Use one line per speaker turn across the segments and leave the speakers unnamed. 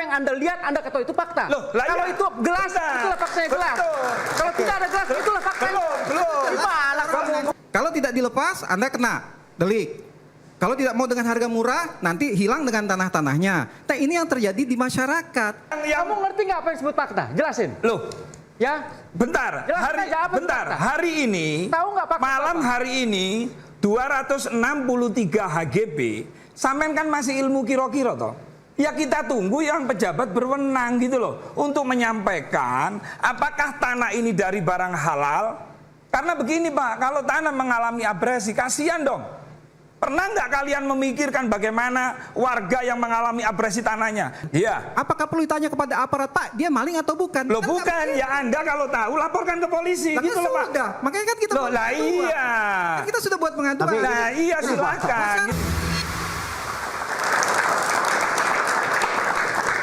yang Anda lihat, Anda ketahui itu fakta.
Loh, lah
kalau
iya.
itu gelas, itulah faktanya gelas. Kalau tidak ada gelas, itulah faktanya. Gimana kamu?
Kalau tidak dilepas, Anda kena delik. Kalau tidak mau dengan harga murah, nanti hilang dengan tanah-tanahnya. Nah, ini yang terjadi di masyarakat.
Kamu ngerti nggak apa yang disebut fakta? Jelasin.
Loh,
Ya.
bentar,
Jelaskan aja apa itu fakta.
hari ini,
Tahu nggak fakta
malam
apa?
hari ini 263 HGB, sampean kan masih ilmu kiro-kiro toh. Ya kita tunggu yang pejabat berwenang gitu loh untuk menyampaikan apakah tanah ini dari barang halal. Karena begini Pak, kalau tanah mengalami abrasi, kasihan dong. Pernah nggak kalian memikirkan bagaimana warga yang mengalami abrasi tanahnya? Iya.
Apakah perlu ditanya kepada aparat, Pak, dia maling atau bukan?
Loh bukan, ya Anda kalau tahu laporkan ke polisi
Lah,
gitu loh Pak.
sudah. Makanya kan kita
Loh
buat
lah
pengaduan.
iya.
Kan kita sudah buat pengaduan.
Nah iya silakan.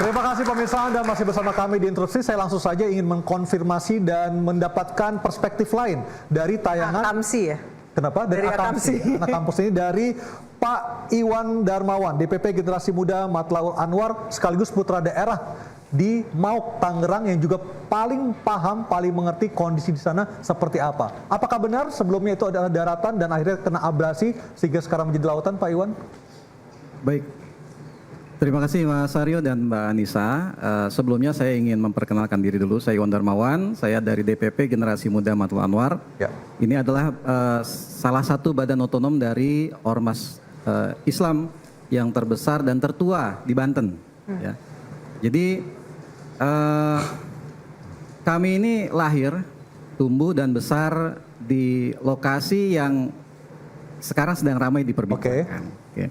Terima kasih pemirsa, Anda masih bersama kami di Interupsi. Saya langsung saja ingin mengkonfirmasi dan mendapatkan perspektif lain dari tayangan.
Akamsi ya?
Kenapa?
Dari Akamsi.
Anak kampus ini dari Pak Iwan Darmawan, DPP Generasi Muda Matlaul Anwar, sekaligus putra daerah di Mauk, Tangerang, yang juga paling paham, paling mengerti kondisi di sana seperti apa. Apakah benar sebelumnya itu adalah daratan dan akhirnya kena abrasi sehingga sekarang menjadi lautan, Pak Iwan?
Baik. Terima kasih Mas Aryo dan Mbak Anissa. Sebelumnya saya ingin memperkenalkan diri dulu. Saya Iwan Darmawan, saya dari DPP Generasi Muda Matlaul Anwar.
Ya.
Ini adalah salah satu badan otonom dari Ormas Islam yang terbesar dan tertua di Banten. Ya. Jadi kami ini lahir, tumbuh dan besar di lokasi yang sekarang sedang ramai diperbincangkan. Oke.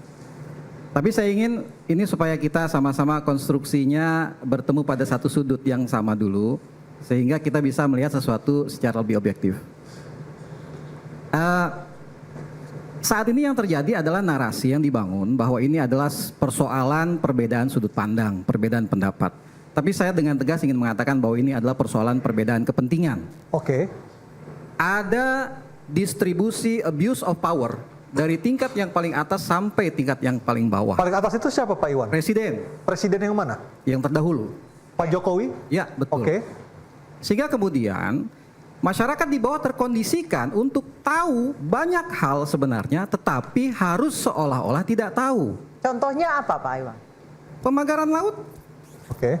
Tapi saya ingin ini supaya kita sama-sama konstruksinya bertemu pada satu sudut yang sama dulu, sehingga kita bisa melihat sesuatu secara lebih objektif. Saat ini yang terjadi adalah narasi yang dibangun bahwa ini adalah persoalan perbedaan sudut pandang, perbedaan pendapat. Tapi saya dengan tegas ingin mengatakan bahwa ini adalah persoalan perbedaan kepentingan.
Oke.
Ada distribusi abuse of power dari tingkat yang paling atas sampai tingkat yang paling bawah.
Paling atas itu siapa, Pak Iwan?
Presiden
Presiden yang mana?
yang terdahulu.
Pak Jokowi?
Ya, betul.
Oke.
Sehingga kemudian masyarakat di bawah terkondisikan untuk tahu banyak hal sebenarnya, tetapi harus seolah-olah tidak tahu.
Contohnya apa Pak Iwan?
Pemagaran laut,
Oke.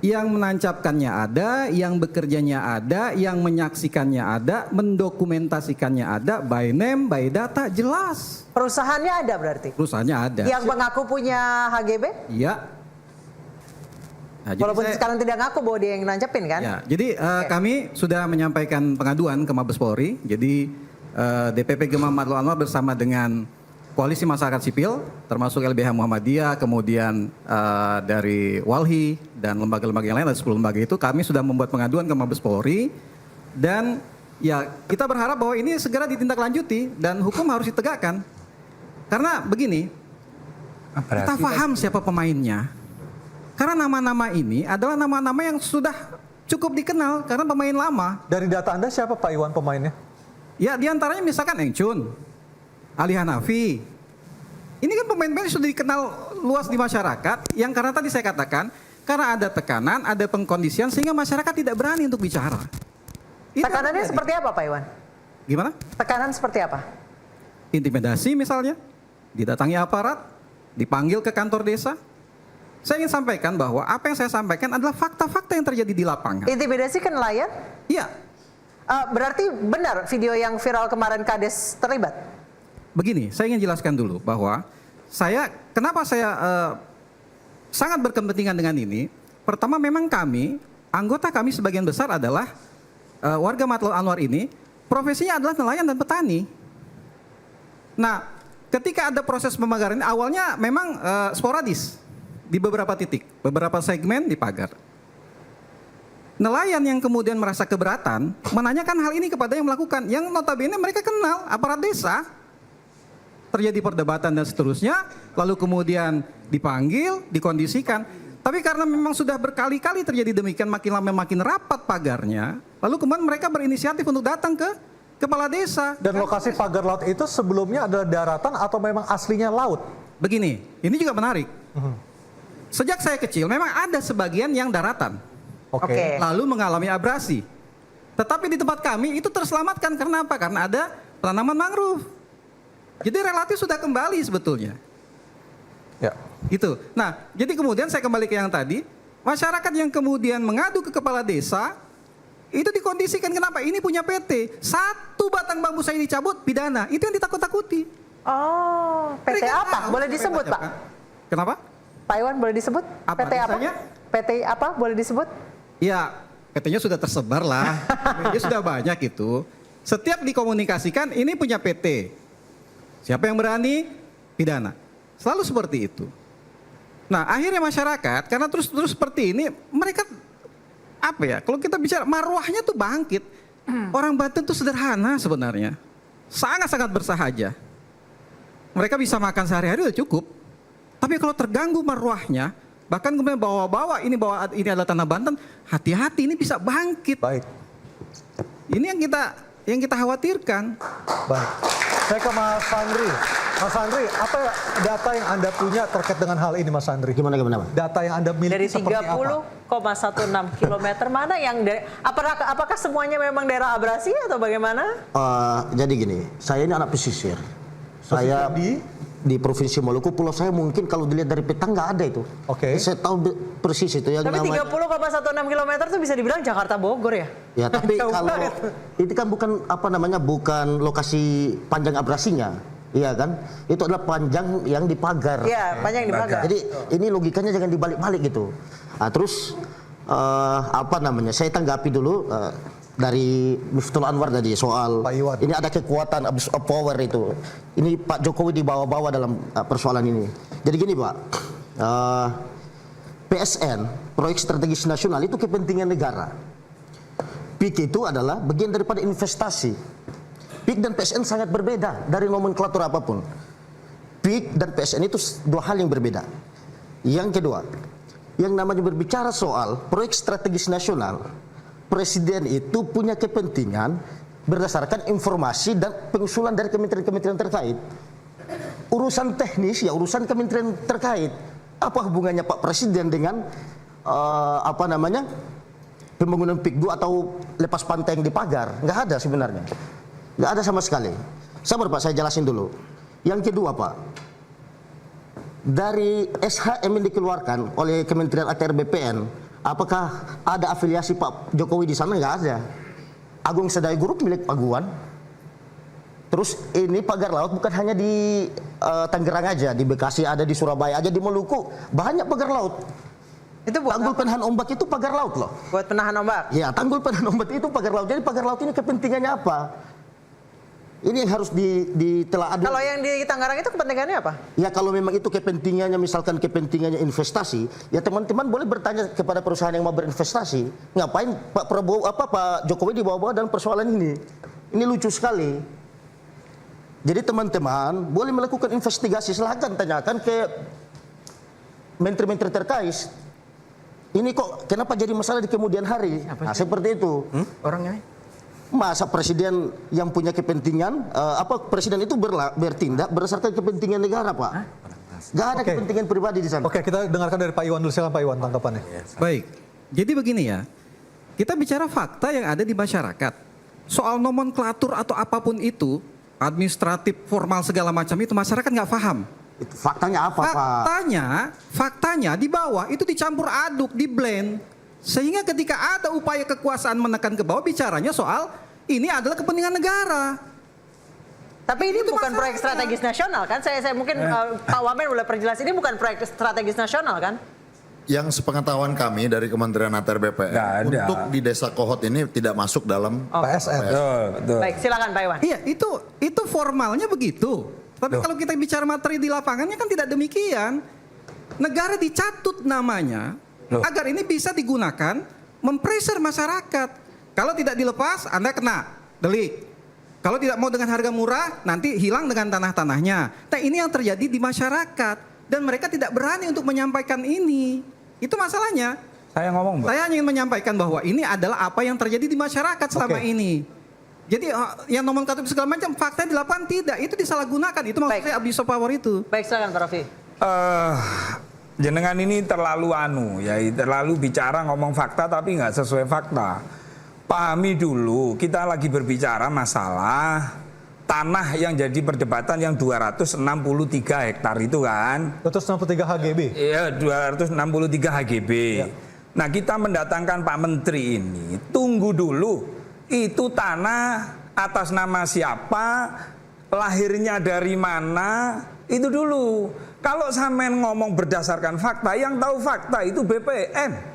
yang menancapkannya ada, yang bekerjanya ada, yang menyaksikannya ada, mendokumentasikannya ada, by name, by data, jelas.
Perusahaannya ada berarti?
Perusahaannya ada.
Yang mengaku punya HGB?
Iya. Nah, jadi
Walaupun
saya-
sekarang tidak ngaku bahwa dia yang nancapin kan?
Ya, jadi kami sudah menyampaikan pengaduan ke Mabes Polri. Jadi DPP Gema Matlaul Anwar bersama dengan Koalisi Masyarakat Sipil, termasuk LBH Muhammadiyah, kemudian dari Walhi dan lembaga-lembaga yang lain, ada 10 lembaga itu, kami sudah membuat pengaduan ke Mabes Polri. Dan ya kita berharap bahwa ini segera ditindaklanjuti dan hukum harus ditegakkan. Karena begini, kita paham siapa pemainnya. Karena nama-nama ini adalah nama-nama yang sudah cukup dikenal karena pemain lama.
Dari data Anda siapa, Pak Iwan, pemainnya?
Ya diantaranya misalkan Eng Chun, Ali Hanafi. Ini kan pemain-pemain yang sudah dikenal luas di masyarakat yang karena tadi saya katakan, karena ada tekanan, ada pengkondisian sehingga masyarakat tidak berani untuk bicara. Itu
Tekanannya
yang terjadi.
seperti apa Pak Iwan?
Gimana?
Tekanan seperti apa?
Intimidasi misalnya, didatangi aparat, dipanggil ke kantor desa. Saya ingin sampaikan bahwa apa yang saya sampaikan adalah fakta-fakta yang terjadi di lapangan.
Intimidasi ke nelayan?
Iya,
Berarti benar video yang viral kemarin Kades terlibat?
begini, saya ingin jelaskan dulu bahwa kenapa saya sangat berkepentingan dengan ini. Pertama memang anggota kami sebagian besar adalah warga Matlaul Anwar ini, profesinya adalah nelayan dan petani. Nah, ketika ada proses pemagaran ini, awalnya memang sporadis di beberapa titik, beberapa segmen dipagar. Nelayan yang kemudian merasa keberatan menanyakan hal ini kepada yang melakukan, yang notabene mereka kenal aparat desa. Terjadi perdebatan dan seterusnya, lalu kemudian dipanggil, dikondisikan. Tapi karena memang sudah berkali-kali terjadi demikian, makin lama makin rapat pagarnya, lalu kemudian mereka berinisiatif untuk datang ke kepala desa.
Dan lokasi pagar laut itu sebelumnya adalah daratan atau memang aslinya laut?
Begini, ini juga menarik. sejak saya kecil memang ada sebagian yang daratan.
Oke.
Lalu mengalami abrasi. Tetapi di tempat kami itu terselamatkan karena apa? Karena ada tanaman mangrove. Jadi relatif sudah kembali sebetulnya.
Ya.
Gitu. Nah, jadi kemudian saya kembali ke yang tadi, masyarakat yang kemudian mengadu ke kepala desa itu dikondisikan kenapa? Ini punya PT, 1 batang bambu saya dicabut, pidana. Itu yang ditakut-takuti.
Oh, PT
Mereka
apa?
tahu
Boleh disebut, Pak?
Kenapa?
Pak Iwan boleh disebut?
Apa
PT apa?
desanya?
PT apa? Boleh disebut?
Ya, PT-nya sudah tersebar lah. Media sudah banyak itu. Setiap dikomunikasikan, ini punya PT. Siapa yang berani? Pidana. Selalu seperti itu. Nah, akhirnya masyarakat, karena terus seperti ini, mereka, apa ya, kalau kita bicara, marwahnya tuh bangkit. Orang Banten tuh sederhana sebenarnya. Sangat-sangat bersahaja. Mereka bisa makan sehari-hari udah cukup. Tapi kalau terganggu marwahnya, bahkan kemudian bawa ini adalah tanah Banten, hati-hati ini bisa bangkit.
Baik.
Ini yang kita khawatirkan.
Baik. Saya ke Mas Andri. Mas Andri, apa data yang Anda punya terkait dengan hal ini, Mas Andri?
Gimana?
Data yang Anda miliki
Dari
seperti apa?
30,16 km mana yang apakah semuanya memang daerah abrasi atau bagaimana?
Jadi gini, saya ini anak pesisir. Saya di Provinsi Maluku, pulau saya mungkin kalau dilihat dari peta nggak ada itu.
Oke.
Saya tahu persis itu yang
Tapi
namanya.
30,16 km itu bisa dibilang Jakarta Bogor ya?
Ya, tapi
Jauh
kalau
banget.
itu kan bukan lokasi panjang abrasinya. Iya kan? Itu adalah panjang yang dipagar.
Iya, panjang dipagar.
Jadi ini logikanya jangan dibalik-balik gitu. Nah, terus saya tanggapi dulu dari Miftahul Anwar tadi soal
Pak Iwan.
ini ada kekuatan abuse of power itu. Ini Pak Jokowi dibawa-bawa dalam persoalan ini. Jadi gini Pak, PSN, Proyek Strategis Nasional itu kepentingan negara. PIK itu adalah bagian daripada investasi. PIK dan PSN sangat berbeda dari nomenklatur apapun. PIK dan PSN itu 2 hal yang berbeda. Yang kedua, yang namanya berbicara soal proyek strategis nasional, Presiden itu punya kepentingan berdasarkan informasi dan pengusulan dari kementerian-kementerian terkait. Urusan teknis ya urusan kementerian terkait. Apa hubungannya Pak Presiden dengan pembangunan PIK 2 atau lepas pantai yang dipagar? Nggak ada sebenarnya. Nggak ada sama sekali. Sabar Pak, saya jelasin dulu. Yang kedua Pak, dari SHM yang dikeluarkan oleh Kementerian ATR BPN, apakah ada afiliasi Pak Jokowi di sana? Nggak ada. Agung Sedayu Group milik Pak Guan. Terus ini pagar laut bukan hanya di Tangerang aja, di Bekasi ada, di Surabaya aja, di Maluku banyak pagar laut.
Itu buat
Tanggul penahan ombak itu pagar laut loh.
buat penahan ombak.
Ya, tanggul penahan ombak itu pagar laut. Jadi pagar laut ini kepentingannya apa? Ini yang harus ditelaah dulu.
Kalau yang di Tangerang itu kepentingannya apa?
Ya kalau memang itu kepentingannya, misalkan kepentingannya investasi, ya teman-teman boleh bertanya kepada perusahaan yang mau berinvestasi, ngapain Pak Jokowi dibawa-bawa dalam persoalan ini? Ini lucu sekali. Jadi teman-teman boleh melakukan investigasi, silahkan tanyakan ke menteri-menteri terkait. Ini kok kenapa jadi masalah di kemudian hari? Nah, seperti itu.
Orangnya?
Masa presiden yang punya kepentingan, presiden itu bertindak berdasarkan kepentingan negara, Pak? Gak ada
Oke.
kepentingan pribadi di sana.
Oke, kita dengarkan dari Pak Iwan dulu. Silakan Pak Iwan tanggapannya.
Baik, jadi begini ya, kita bicara fakta yang ada di masyarakat. Soal nomenklatur atau apapun itu, administratif, formal segala macam itu masyarakat nggak paham.
Itu faktanya apa, Pak?
Faktanya di bawah itu dicampur aduk, di blend. Sehingga ketika ada upaya kekuasaan menekan ke bawah, bicaranya soal ini adalah kepentingan negara.
Tapi ini
Itu
bukan
masalahnya.
proyek strategis nasional kan? Saya mungkin Pak Wamen boleh perjelas, ini bukan proyek strategis nasional kan?
Yang sepengetahuan kami dari Kementerian ATR BPN
Nggak ada.
untuk di Desa Kohot ini tidak masuk dalam
PSN.
Betul.
Baik, silakan Pak Iwan.
Iya, itu formalnya begitu. Tapi kalau kita bicara materi di lapangannya kan tidak demikian. Negara dicatut namanya agar ini bisa digunakan mempressure masyarakat. Kalau tidak dilepas, Anda kena delik. Kalau tidak mau dengan harga murah, nanti hilang dengan tanah-tanahnya. Nah, ini yang terjadi di masyarakat dan mereka tidak berani untuk menyampaikan ini. Itu masalahnya.
Saya ngomong, Mbak.
Saya hanya ingin menyampaikan bahwa ini adalah apa yang terjadi di masyarakat selama
Oke.
ini. Jadi yang nomenklatur segala macam fakta di lapangan tidak, itu disalahgunakan. Itu maksud
Baik.
saya abuse of power itu.
Baik, silakan Pak Raffi.
jenengan ini terlalu terlalu bicara ngomong fakta tapi nggak sesuai fakta. Pahami dulu, kita lagi berbicara masalah tanah yang jadi perdebatan yang 263 hektar itu kan.
263 HGB.
Iya, 263 HGB.
Ya.
Nah, kita mendatangkan Pak Menteri ini, tunggu dulu. Itu tanah atas nama siapa, lahirnya dari mana, itu dulu. Kalau sampean ngomong berdasarkan fakta, yang tahu fakta itu BPN.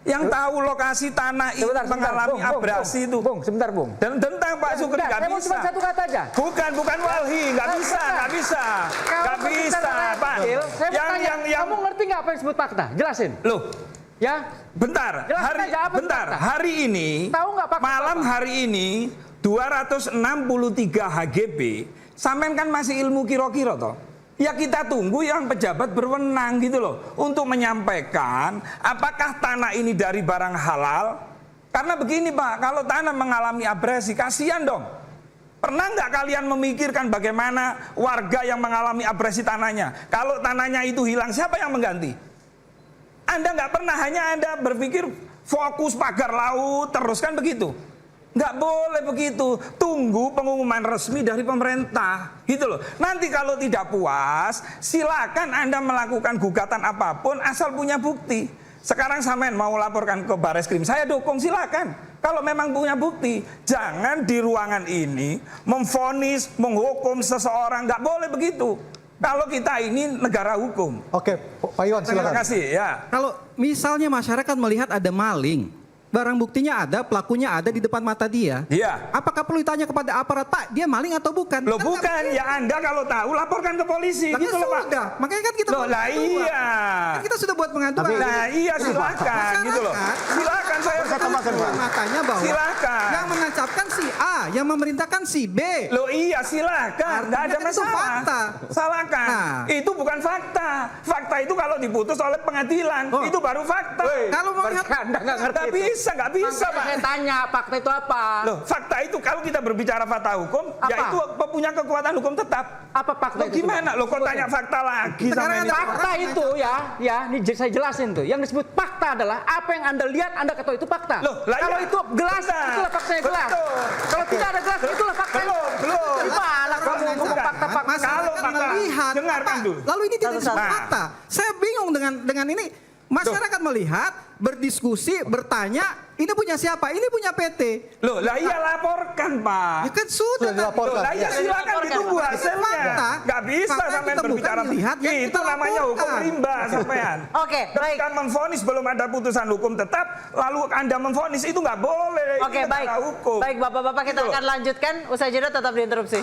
Yang tahu lokasi tanah itu mengalami abrasi itu.
Bung, sebentar Bung.
Dan tentang Pak Sugeng nggak
Saya mau
bisa.
cuma satu kata aja.
Bukan Walhi, nggak bisa.
Kalau
Pak.
Saya mau tanya, kamu ngerti nggak apa yang disebut fakta? Jelasin.
Loh,
Ya.
bentar.
Jelaskan aja apa itu fakta.
Hari ini,
Tahu nggak fakta
malam
apa?
hari ini 263 HGB, sampean kan masih ilmu kira-kira toh. Ya kita tunggu yang pejabat berwenang gitu loh untuk menyampaikan apakah tanah ini dari barang halal. Karena begini Pak, kalau tanah mengalami abrasi, kasihan dong. Pernah nggak kalian memikirkan bagaimana warga yang mengalami abrasi tanahnya? Kalau tanahnya itu hilang, siapa yang mengganti? Anda nggak pernah, hanya Anda berpikir fokus pagar laut terus kan begitu. Nggak boleh begitu. Tunggu pengumuman resmi dari pemerintah, gitu loh. Nanti kalau tidak puas, silakan Anda melakukan gugatan apapun asal punya bukti. Sekarang sampean mau laporkan ke Bareskrim, saya dukung, silakan. Kalau memang punya bukti, jangan di ruangan ini memvonis, menghukum seseorang, nggak boleh begitu. Kalau kita ini negara hukum.
Oke, Pak Iwan silakan.
Terima kasih ya.
Kalau misalnya masyarakat melihat ada maling, barang buktinya ada, pelakunya ada di depan mata dia.
Iya.
Apakah perlu ditanya kepada aparat, Pak, dia maling atau bukan?
Loh
Kan nggak
bukan,
begitu.
ya Anda kalau tahu laporkan ke polisi,
Lah,
gitu
kan
loh Pak.
sudah. Makanya kan kita
Loh
buat
lah
pengaduan.
iya.
Kan kita sudah buat pengaduan.
Nah iya silakan gitu loh. Silakan saya
Katakan makanya bahwa
Silakan.
yang menancapkan si A, yang memerintahkan si B.
Loh iya silakan, nggak ada
Artinya kan itu
masalah.
fakta.
Salahkan.
Nah.
Itu bukan fakta. Fakta itu kalau diputus oleh pengadilan,
Oh.
itu baru fakta.
Kalau mau lihat
Anda nggak ngerti.
Nggak bisa Pak.
Saya tanya fakta itu apa?
Loh, fakta itu kalau kita berbicara fakta hukum,
Apa?
yaitu punya kekuatan hukum tetap.
Apa fakta
Loh
itu?
gimana? Loh kok tanya fakta lagi
Sekarang
sama ini?
ada
Fakta itu ya, ini saya jelasin tuh. Yang disebut fakta adalah apa yang Anda lihat, Anda ketahui itu fakta.
Loh, lah
kalau
iya.
itu gelas,
Betul.
itulah faktanya gelas.
Betul.
Kalau tidak ada gelas, itulah fakta.
Belum.
Gimana kamu ngomong
Bukan.
fakta-fakta?
masyarakat
Kalau fakta,
melihat
dengarkan
apa?
dulu.
Lalu ini tidak disebut
Nah.
fakta. Saya bingung dengan ini. Masyarakat melihat, berdiskusi, bertanya, ini punya siapa? Ini punya PT.
Loh, lah iya laporkan Pak.
Ya kan sudah.
Sudah dilaporkan.
Loh, lah iya silakan ditunggu
Fakta.
hasilnya. Nggak bisa
Fakta yang
sampean
ditemukan,
berbicara.
dilihat, yang
Itu
kita
namanya hukum
laporkan.
rimba sampean.
Oke, baik.
Ketika memvonis belum ada putusan hukum tetap, lalu Anda memvonis itu nggak boleh.
Oke,
Itu
baik.
negara hukum.
Baik, Bapak-bapak kita
Gitu loh.
akan lanjutkan. Usai jeda tetap diinterupsi.